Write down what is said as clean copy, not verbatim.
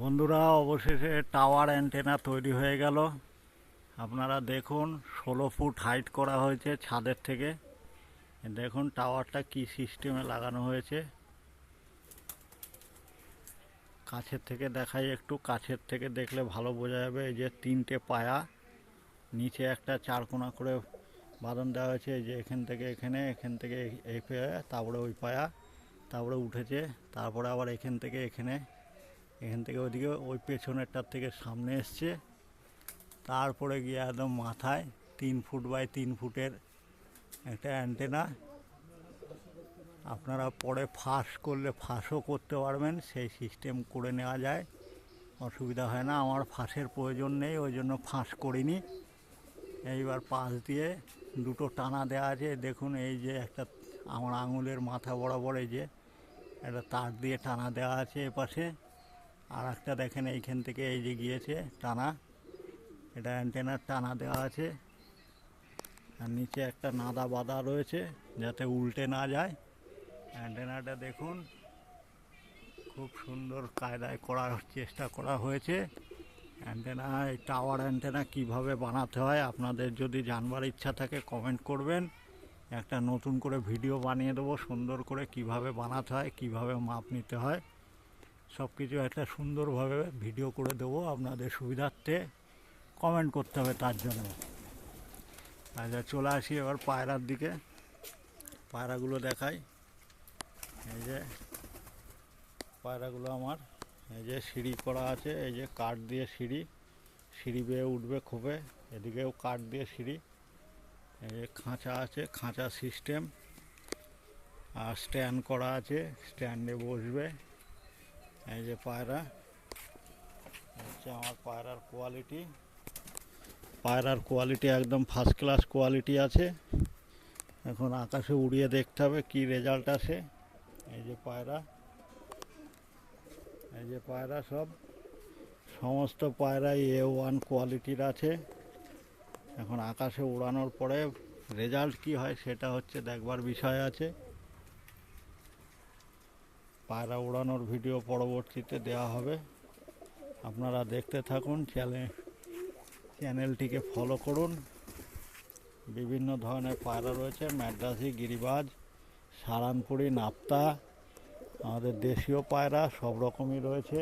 বন্ধুরা, অবশেষে tower antenna তৈরি হয়ে গেল। আপনারা দেখুন, 16 ফুট হাইট করা হয়েছে ছাদের থেকে। দেখুন টাওয়ারটা কি সিস্টেমে লাগানো হয়েছে। কাছের থেকে দেখাই, একটু কাছের থেকে দেখলে ভালো বোঝা যাবে। এই যে 3টে পায়া, নিচে একটা 4 কোনা করে বাঁধন দেওয়া হয়েছে। এই যে এখান থেকে এখানে, এখান থেকে এই পায়া, তারপরে ওই পায়া, তারপরে উঠেছে, তারপরে আবার এখান থেকে এখানে, এখান থেকে ওইদিকে, ওই পেছনেরটার থেকে সামনে এসছে, তারপরে গিয়ে একদম মাথায় 3 ফুট বাই 3 ফুটের একটা অ্যান্টেনা। আপনারা পরে ফাঁস করলে ফাঁসও করতে পারবেন, সেই সিস্টেম করে নেওয়া যায়, অসুবিধা হয় না। আমার ফাঁসের প্রয়োজন নেই, ওই জন্য ফাঁস করিনি। এইবার পাশ দিয়ে 2টো টানা দেওয়া আছে। দেখুন, এই যে একটা আমার আঙুলের মাথা বরাবর এই যে একটা তার দিয়ে টানা দেওয়া আছে এপাশে, আর একটা দেখেন এইখান থেকে এই যে গিয়েছে টানা, এটা অ্যান্টেনার টানা দেওয়া আছে। আর নিচে একটা নাদা বাঁধা রয়েছে যাতে উল্টে না যায়। অ্যান্টেনাটা দেখুন, খুব সুন্দর কায়দায় করার চেষ্টা করা হয়েছে। অ্যান্টেনা, এই টাওয়ার অ্যান্টেনা কীভাবে বানাতে হয়, আপনাদের যদি জানবার ইচ্ছা থাকে কমেন্ট করবেন। একটা নতুন করে ভিডিও বানিয়ে দেবো সুন্দর করে, কিভাবে বানাতে হয়, কিভাবে মাপ নিতে হয়, সব কিছু একটা সুন্দরভাবে ভিডিও করে দেবো আপনাদের সুবিধার্থে। কমেন্ট করতে হবে তার জন্য। আচ্ছা, চলে আসি এবার পায়রার দিকে। পায়রাগুলো দেখাই। এই যে পায়রাগুলো আমার, এই যে সিঁড়ি করা আছে, এই যে কাঠ দিয়ে সিঁড়ি, সিঁড়ি বেয়ে উঠবে খোপে, এদিকেও কাঠ দিয়ে সিঁড়ি। এই যে খাঁচা আছে, খাঁচা সিস্টেম, আর স্ট্যান্ড করা আছে, স্ট্যান্ডে বসবে। এই যে পায়রা হচ্ছে আমার পায়রার কোয়ালিটি। পায়রার কোয়ালিটি একদম ফার্স্ট ক্লাস কোয়ালিটি আছে। এখন আকাশে উড়িয়ে দেখতে হবে কি রেজাল্ট আসে। এই যে পায়রা, এই যে পায়রা, সমস্ত পায়রাই A1 কোয়ালিটির আছে। এখন আকাশে উড়ানোর পরে রেজাল্ট কি হয় সেটা হচ্ছে দেখবার বিষয় আছে। পায়রা উড়ানোর ভিডিও পরবর্তীতে দেওয়া হবে, আপনারা দেখতে থাকুন। চ্যানেলটিকে ফলো করুন। বিভিন্ন ধরনের পায়রা রয়েছে, ম্যাড্রাসি, গিরিবাজ, সারানপুরি, নাপ্তা, আমাদের দেশীয় পায়রা সব রকমই রয়েছে।